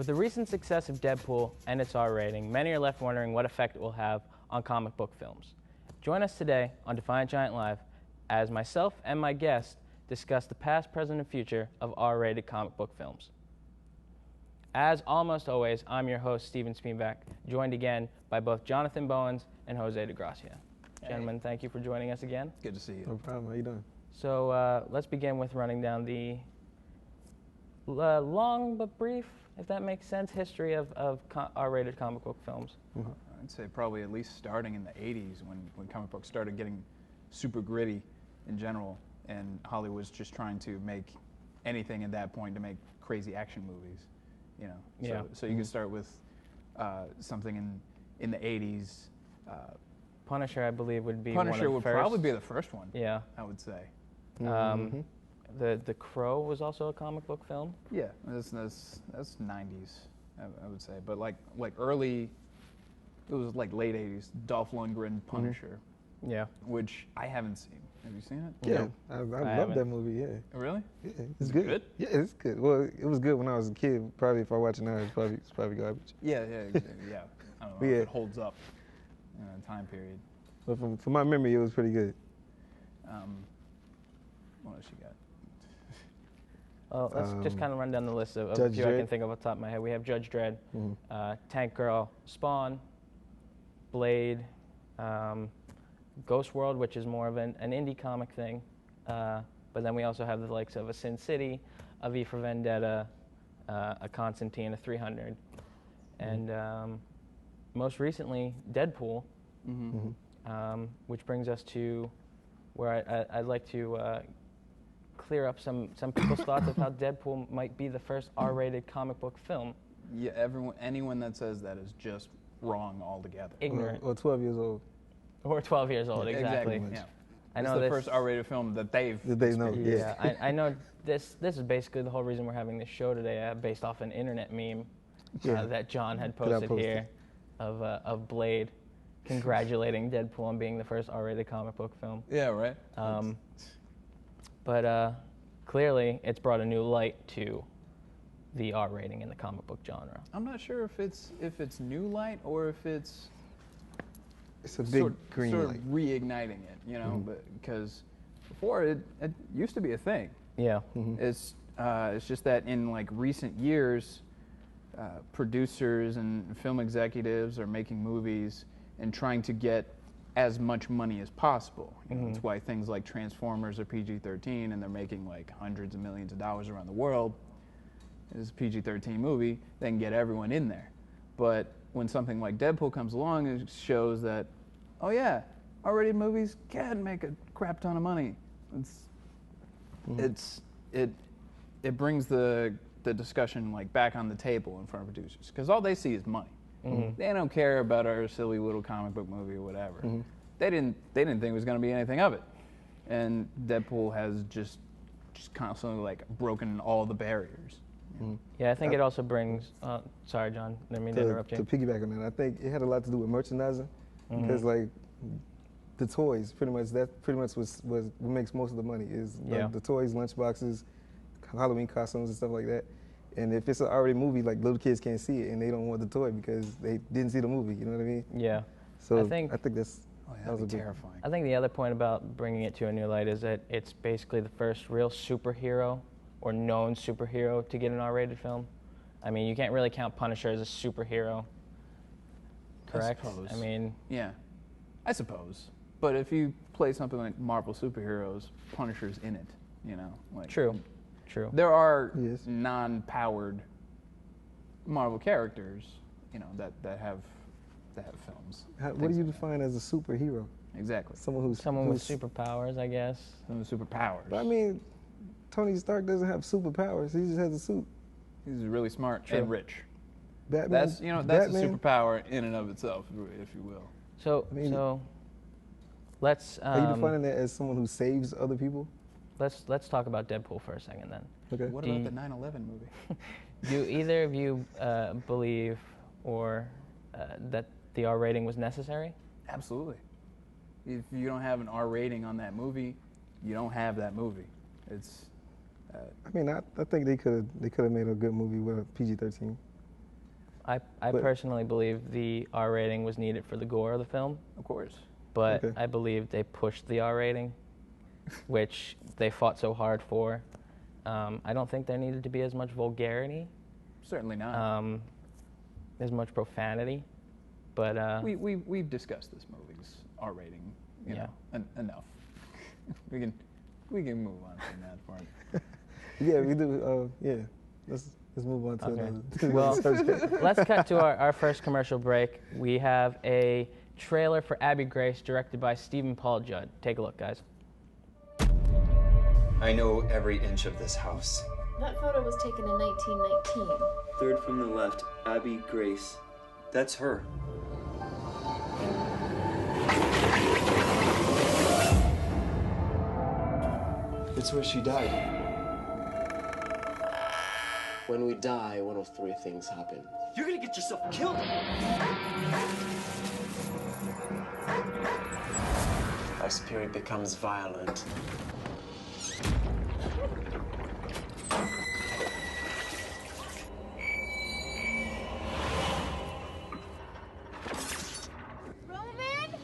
With the recent success of Deadpool and its R rating, many are left wondering what effect it will have on comic book films. Join us today on Defiant Giant Live as myself and my guest discuss the past, present, and future of R-rated comic book films. As almost always, I'm your host, Steven Speenback, joined again by both Jonathan Bowens and Jose DeGracia. Hey. Gentlemen, thank you for joining us again. Good to see you. No problem. How you doing? So let's begin with running down the long but brief, if that makes sense, history of R-rated comic book films. Mm-hmm. I'd say probably at least starting in the 80s when comic books started getting super gritty in general, and Hollywood was just trying to make anything at that point to make crazy action movies, you know. Yeah. So you could start with something in the 80s. Punisher, I believe, would be Punisher one of the would first. probably be the first one. Yeah. I would say. The Crow was also a comic book film. Yeah, that's 90s, I would say. But like early, it was like late 80s. Dolph Lundgren, Punisher. Yeah. Which I haven't seen. Have you seen it? Yeah, I love that movie. Yeah. Really? Yeah, it's good. Yeah, it's good. Well, it was good when I was a kid. Probably if I watch it now, it's probably garbage. Yeah. I don't know if it holds up in a time period. But from my memory, it was pretty good. What else you got? Well, let's just kind of run down the list of a Judge few I Dredd. can think of off the top of my head. We have Judge Dredd, Tank Girl, Spawn, Blade, Ghost World, which is more of an indie comic thing. But then we also have the likes of a Sin City, a V for Vendetta, a Constantine, a 300. And most recently, Deadpool, which brings us to where I'd like to clear up some people's thoughts of how Deadpool might be the first R-rated comic book film. Yeah, anyone that says that is just wrong altogether. Ignorant. Or 12 years old. Or 12 years old, exactly. Yeah. I It's know the first R-rated film that they've know. experienced. Yeah. I know this is basically the whole reason we're having this show today, based off an internet meme that John had posted here of Blade congratulating Deadpool on being the first R-rated comic book film. Yeah, right. But clearly, it's brought a new light to the R rating in the comic book genre. I'm not sure if it's new light or if it's a big green sort light. of reigniting it, you know, but because before it used to be a thing. Yeah. It's just that in like recent years, producers and film executives are making movies and trying to get as much money as possible. You know, that's why things like Transformers are PG-13 and they're making like hundreds of millions of dollars around the world. It's a PG-13 movie, they can get everyone in there. But when something like Deadpool comes along, it shows that, oh yeah, R-rated movies can make a crap ton of money. It brings the discussion like back on the table in front of producers, because all they see is money. They don't care about our silly little comic book movie or whatever. They didn't think it was going to be anything of it. And Deadpool has just constantly like broken all the barriers. Yeah, I think it also brings. Sorry, John. Didn't mean to interrupt you. To piggyback on that, I think it had a lot to do with merchandising, because like the toys, pretty much was what makes most of the money is the toys, lunchboxes, Halloween costumes and stuff like that. And if it's an R-rated movie, like little kids can't see it and they don't want the toy because they didn't see the movie. You know what I mean? Yeah. So I think that's that was terrifying. I think the other point about bringing it to a new light is that it's basically the first real superhero or known superhero to get an R-rated film. I mean, you can't really count Punisher as a superhero, correct? I suppose. I mean, yeah, I suppose. But if you play something like Marvel superheroes, Punisher's in it. You know, like True. There are non-powered Marvel characters, you know, that have films. What do you define as a superhero? Exactly. Someone with superpowers, I guess. Someone with superpowers. But I mean, Tony Stark doesn't have superpowers. He just has a suit. He's really smart and rich. Batman. That's a superpower in and of itself, if you will. So let's. Are you defining that as someone who saves other people? Let's talk about Deadpool for a second then. Okay. What about the 9/11 movie? Do either of you believe or that the R rating was necessary? Absolutely. If you don't have an R rating on that movie, you don't have that movie. It's. I mean, I think they could have made a good movie with a PG-13. I personally believe the R rating was needed for the gore of the film, Of course. but Okay. I believe they pushed the R rating, which they fought so hard for. I don't think there needed to be as much vulgarity, Certainly not. as much profanity, but We've discussed this movie's R rating, you know, enough. we can move on from that part. Yeah, we do. Yeah, let's move on to Okay. another. Well, subject. let's cut to our first commercial break. We have a trailer for Abby Grace, directed by Stephen Paul Judd. Take a look, guys. I know every inch of this house. That photo was taken in 1919. Third from the left, Abby Grace. That's her. It's where she died. When we die, one of three things happen. You're gonna get yourself killed! Our spirit becomes violent. Roman?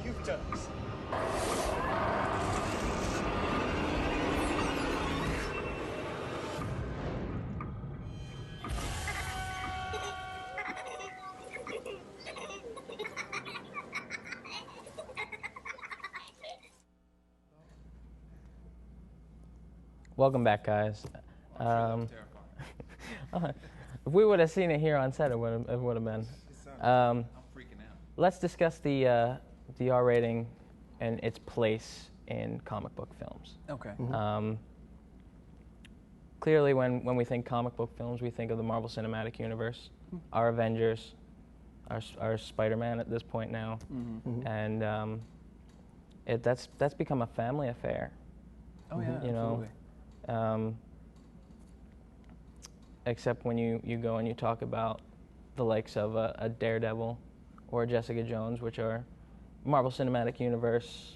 You've done this. Welcome back, guys. If we would have seen it here on set, it would have been. I'm freaking out. Let's discuss the R rating and its place in comic book films. Okay. Clearly, when we think comic book films, we think of the Marvel Cinematic Universe, our Avengers, our Spider-Man at this point now, and that's become a family affair. Oh yeah, You know, absolutely. Except when you go and you talk about the likes of a Daredevil or Jessica Jones, which are Marvel Cinematic Universe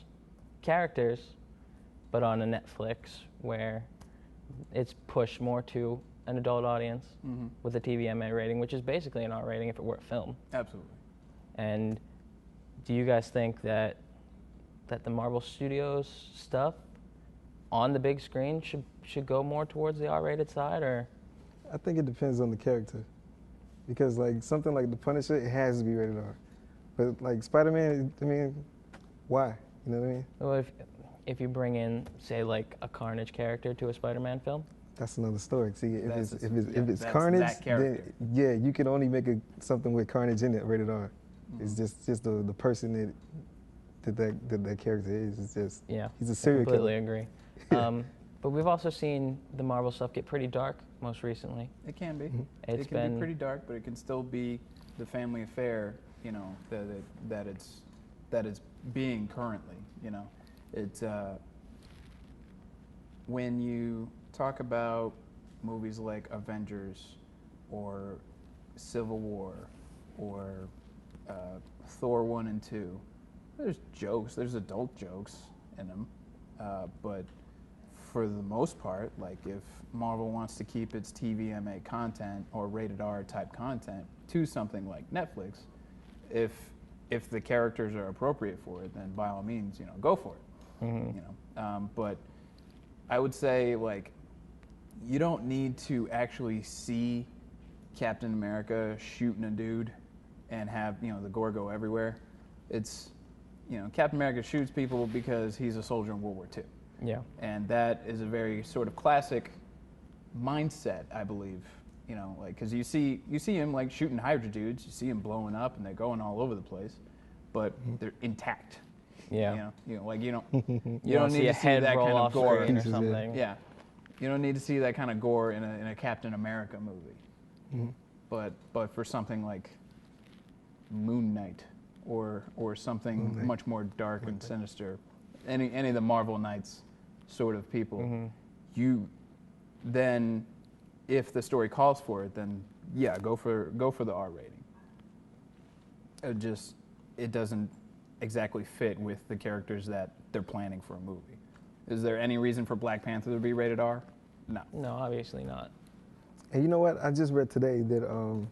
characters, but on a Netflix where it's pushed more to an adult audience with a TVMA rating, which is basically an R rating if it were a film. Absolutely. And do you guys think that the Marvel Studios stuff on the big screen should go more towards the R-rated side, or? I think it depends on the character, because like something like The Punisher, it has to be rated R. But like Spider-Man, I mean, why? You know what I mean? Well, if you bring in, say, like a Carnage character to a Spider-Man film, That's another story. See, if That's it's that's Carnage, that character. then yeah, you can only make something with Carnage in it rated R. It's just the person that character is. It's just he's a serial I completely killer. agree. But we've also seen the Marvel stuff get pretty dark most recently. It can be. It's It can been be pretty dark, but it can still be the family affair, you know, that it's being currently, you know. It's when you talk about movies like Avengers or Civil War or Thor 1 and 2, there's jokes, there's adult jokes in them, but for the most part, like if Marvel wants to keep its TVMA content or rated R type content to something like Netflix, if the characters are appropriate for it, then by all means, you know, go for it. You know, but I would say like you don't need to actually see Captain America shooting a dude and have, you know, the gore go everywhere. It's, you know, Captain America shoots people because he's a soldier in World War II. Yeah. And that is a very sort of classic mindset, I believe. You know, like, because you see him like shooting Hydra dudes, you see him blowing up, and they're going all over the place, but they're intact. Yeah. You know, like you don't You don't need see to a head see that roll kind of off gore. screen or Pieces, yeah. something. Yeah, you don't need to see that kind of gore in a Captain America movie. But for something like Moon Knight or something much more dark and sinister, any of the Marvel Knights sort of people, you then, if the story calls for it, then yeah, go for the R rating. It doesn't exactly fit with the characters that they're planning for a movie. Is there any reason for Black Panther to be rated R? No. No, obviously not. And you know what? I just read today that on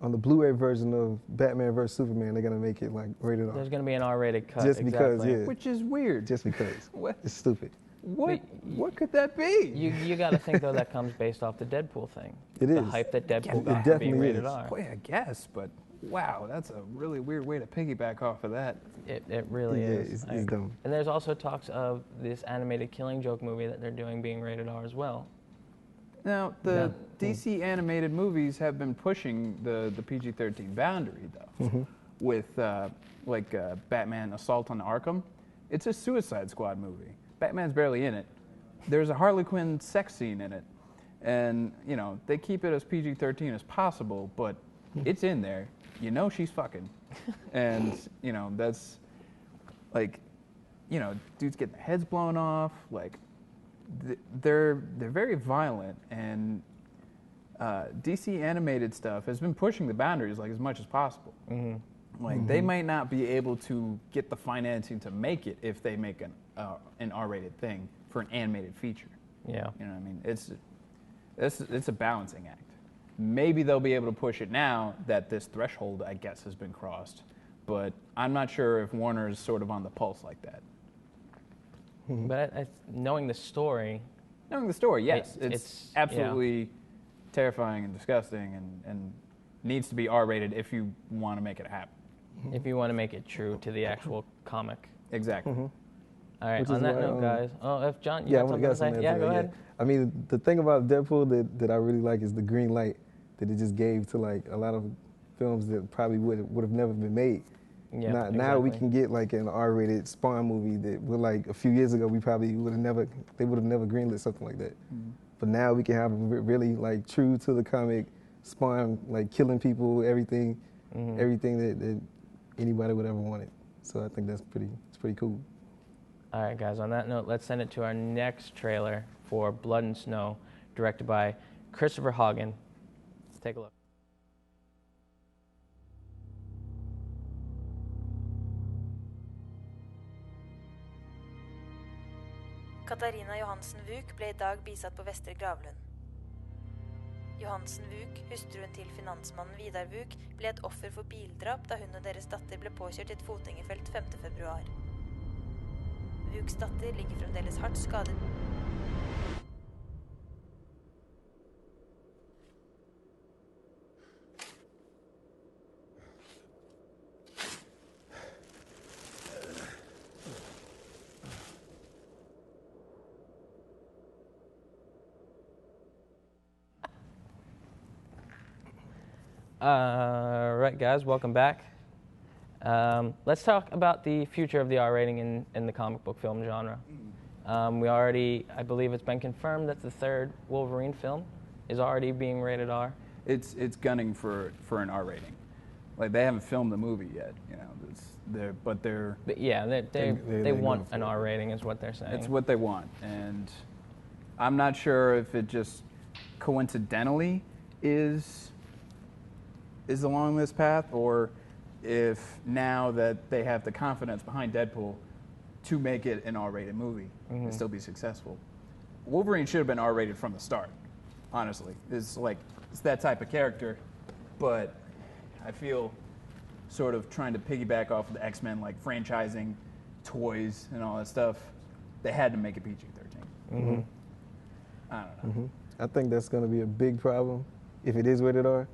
the Blu-ray version of Batman vs Superman, they're gonna make it like rated R. There's going to be an R-rated cut. Just because, exactly. yeah. Which is weird. Just because. What? It's stupid. What could that be? You got to think though that comes based off the Deadpool thing. It the is. hype that Deadpool It got to be definitely rated is. R. Boy, I guess, but wow, that's a really weird way to piggyback off of that. It really Yeah, is. it's dumb. And there's also talks of this animated Killing Joke movie that they're doing being rated R as well. Now, the DC animated movies have been pushing the PG-13 boundary, though, with Batman Assault on Arkham. It's a Suicide Squad movie. Batman's barely in it. There's a Harley Quinn sex scene in it. And, you know, they keep it as PG-13 as possible, but it's in there. You know she's fucking. And, you know, that's, like, you know, dudes getting their heads blown off. Like, they're very violent, and DC animated stuff has been pushing the boundaries, like, as much as possible. Like, they might not be able to get the financing to make it if they make an R-rated thing for an animated feature. Yeah. You know what I mean? It's a balancing act. Maybe they'll be able to push it now that this threshold, I guess, has been crossed. But I'm not sure if Warner is sort of on the pulse like that. But knowing the story... Knowing the story, yes. It's absolutely yeah. terrifying and disgusting and needs to be R-rated if you want to make it happen. If you want to make it true to the actual comic. Exactly. All right, Which on is that why, note, guys. Oh, if John, you Yeah, I got want something to to say? something. Yeah, go ahead. I mean, the thing about Deadpool that I really like is the green light that it just gave to like a lot of films that probably would have never been made. Yeah, now we exactly. can get like an R-rated Spawn movie that would like a few years ago we probably would have never greenlit something like that. But now we can have really like true to the comic Spawn, like killing people, everything that anybody would ever wanted. So I think it's pretty cool. All right, guys, on that note, let's send it to our next trailer for Blood and Snow, directed by Christopher Hagen. Let's take a look. Katarina Johansen Vuk ble I dag bisatt på Vestre Gravlund. Johansen Vuk, hustruen til finansmannen Vidar Vuk, ble et offer for bildrap da hun og deres datter ble påkjørt i et fotgjengerfelt 5. februar. Vuks datter ligger fremdeles hardt skadet. Right, guys, welcome back. Let's talk about the future of the R rating in the comic book film genre. I believe it's been confirmed that the third Wolverine film is already being rated R. It's gunning for an R rating. Like, they haven't filmed the movie yet, you know. But they want an R rating, is what they're saying. It's what they want, and I'm not sure if it just coincidentally is along this path, or if now that they have the confidence behind Deadpool to make it an R-rated movie and still be successful. Wolverine should have been R-rated from the start, honestly. It's that type of character, but I feel sort of trying to piggyback off of the X-Men, like franchising, toys, and all that stuff. They had to make it PG-13. I don't know. I think that's going to be a big problem if it is rated R.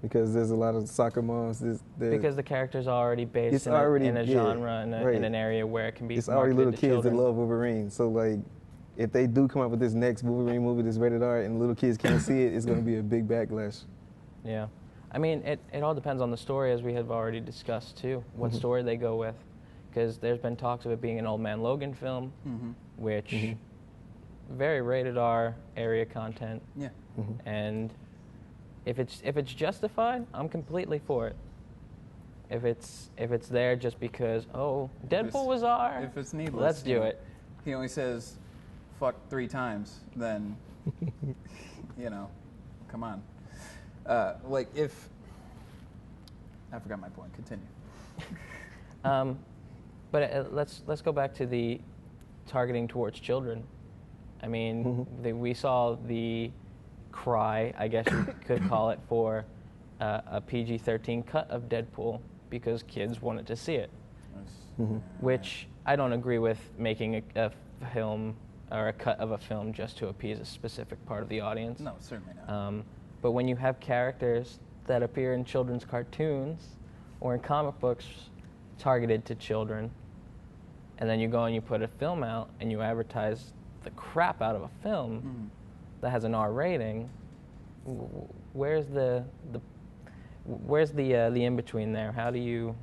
Because there's a lot of soccer moms. Because the character's already based in a genre, in an area where it can be It's already little to kids children. that love Wolverine. So, like, if they do come up with this next Wolverine movie that's rated R and little kids can't see it, it's going to be a big backlash. Yeah. I mean, it all depends on the story, as we have already discussed, too, what story they go with. Because there's been talks of it being an Old Man Logan film, which very rated R area content. Yeah. And if it's justified, I'm completely for it. If it's there just because, Deadpool was R, if it's needless, let's do it. He only says "fuck" 3 times, then you know, come on. Like if I forgot my point. Continue. But let's go back to the targeting towards children. I mean, we saw the cry, I guess you could call it, for a PG-13 cut of Deadpool because kids wanted to see it. Which I don't agree with, making a film or a cut of a film just to appease a specific part of the audience. No, certainly not. But when you have characters that appear in children's cartoons or in comic books targeted to children, and then you go and you put a film out and you advertise the crap out of a film that has an R rating, where's the in between there? How do you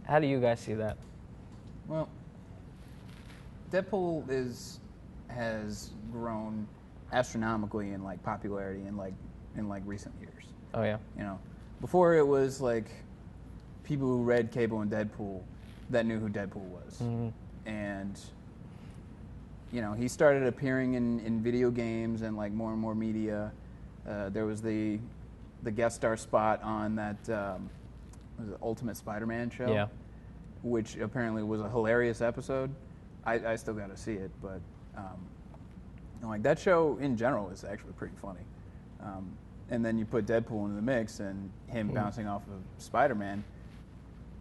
guys see that? Well, Deadpool has grown astronomically in like popularity in recent years. Oh yeah. You know, before it was like people who read Cable and Deadpool that knew who Deadpool was, and you know, he started appearing in video games and like more and more media. There was the guest star spot on that was it Ultimate Spider-Man show. Yeah. Which apparently was a hilarious episode. I still got to see it, but like that show in general is actually pretty funny. And then you put Deadpool into the mix and him bouncing off of Spider-Man.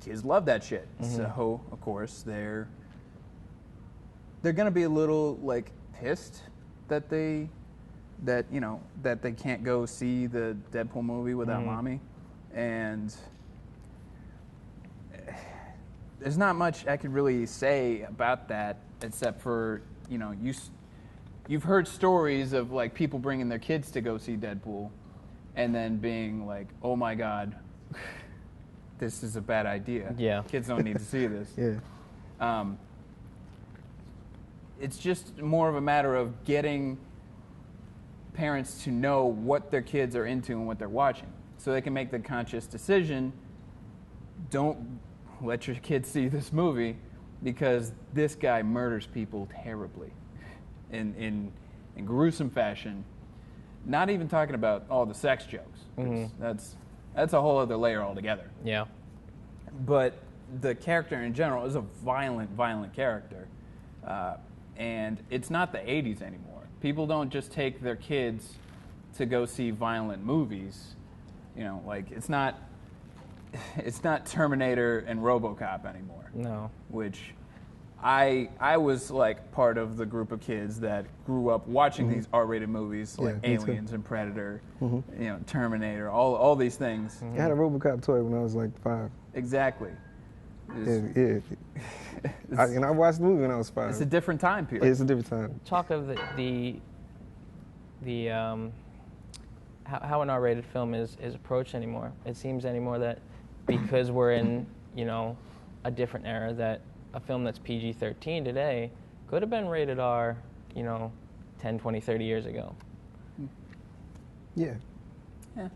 Kids love that shit. So of course they're gonna be a little like pissed that they can't go see the Deadpool movie without mommy, and there's not much I could really say about that except for, you know, you've heard stories of like people bringing their kids to go see Deadpool and then being like, oh my God, this is a bad idea. Yeah. Kids don't need to see this. Yeah. It's just more of a matter of getting parents to know what their kids are into and what they're watching so they can make the conscious decision. Don't let your kids see this movie because this guy murders people terribly in gruesome fashion. Not even talking about all the sex jokes. That's a whole other layer altogether. Yeah. But the character in general is a violent character. And it's not the 80s anymore. People don't just take their kids to go see violent movies. You know, like it's not Terminator and RoboCop anymore. No. Which I was like part of the group of kids that grew up watching these R-rated movies like Aliens and Predator, you know, Terminator, all these things. I had a RoboCop toy when I was like 5. Exactly. And I watched the movie when I was 5. It's a different time period. It's a different time. Talk of how an R-rated film is approached anymore. It seems anymore that because we're in, you know, a different era, that a film that's PG-13 today could have been rated R, you know, 10, 20, 30 years ago. Yeah. Yeah.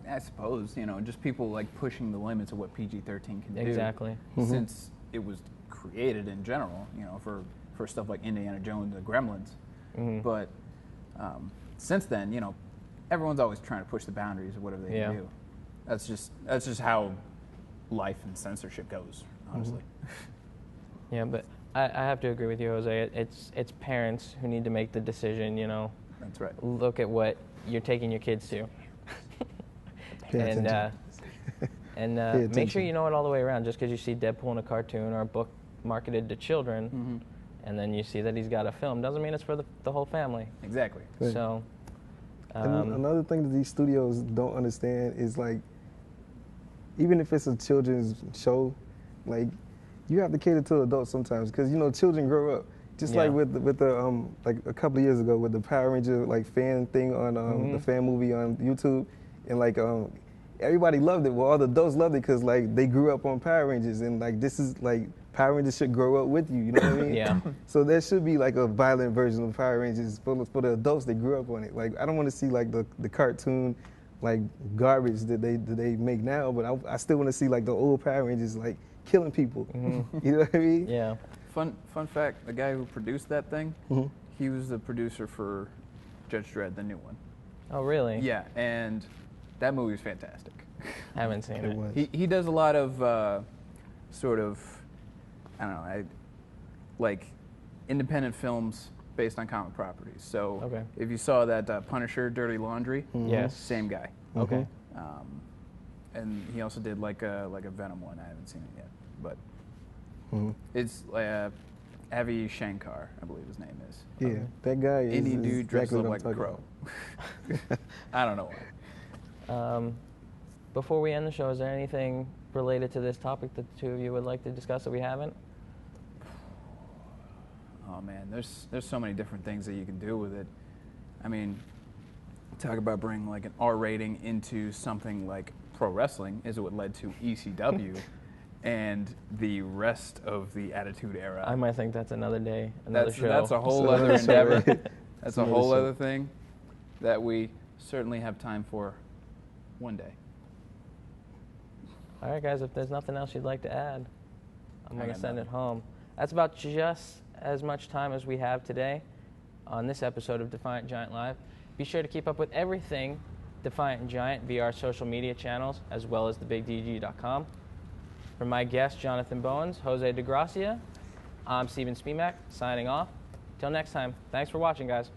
I suppose, you know, just people like pushing the limits of what PG-13 can do. Exactly. Since it was created in general, you know, for stuff like Indiana Jones and Gremlins. But since then, you know, everyone's always trying to push the boundaries of whatever they can do. That's just how life and censorship goes, honestly. Yeah, but I have to agree with you, Jose. It's parents who need to make the decision, you know. That's right. Look at what you're taking your kids to. And make sure you know it all the way around. Just because you see Deadpool in a cartoon or a book marketed to children, and then you see that he's got a film, doesn't mean it's for the whole family. Exactly. Right. So, and another thing that these studios don't understand is like, even if it's a children's show, like you have to cater to adults sometimes because, you know, children grow up. Just like with the like a couple of years ago with the Power Ranger like fan thing on the fan movie on YouTube, and like everybody loved it. Well, all the adults loved it because like they grew up on Power Rangers, and like this is like Power Rangers should grow up with you. You know what I mean? Yeah. So there should be like a violent version of Power Rangers for the adults that grew up on it. Like I don't want to see like the cartoon like garbage that they make now, but I still want to see like the old Power Rangers like killing people. You know what I mean? yeah. Fun fact, the guy who produced that thing, he was the producer for Judge Dredd, the new one. Oh, really? Yeah, and That movie was fantastic. Haven't seen it. was. He does a lot of sort of, I don't know, like independent films based on comic properties. So Okay. if you saw that Punisher, Dirty Laundry, Yes. same guy. Okay. And he also did like a Venom one. I haven't seen it yet, but Mhm. it's Avi Shankar, I believe his name is. Yeah, that guy is Indian dude dressed exactly up what like I'm a talking crow. I don't know why. Before we end the show, is there anything related to this topic that the two of you would like to discuss that we haven't? Oh man, there's so many different things that you can do with it. I mean, talk about bringing like an R rating into something like pro wrestling is what led to ECW and the rest of the Attitude Era. I might think that's another day, another show. That's a whole So other that's endeavor. right. That's a Another whole show. other thing that we certainly have time for one day. All right, guys, if there's nothing else you'd like to add, I'm I going to got send it nothing. home. That's about just as much time as we have today on this episode of Defiant Giant Live. Be sure to keep up with everything Defiant Giant via our social media channels, as well as thebigdg.com. From my guest, Jonathan Bowens, Jose DeGracia, I'm Steven Spimak, signing off. Till next time, thanks for watching, guys.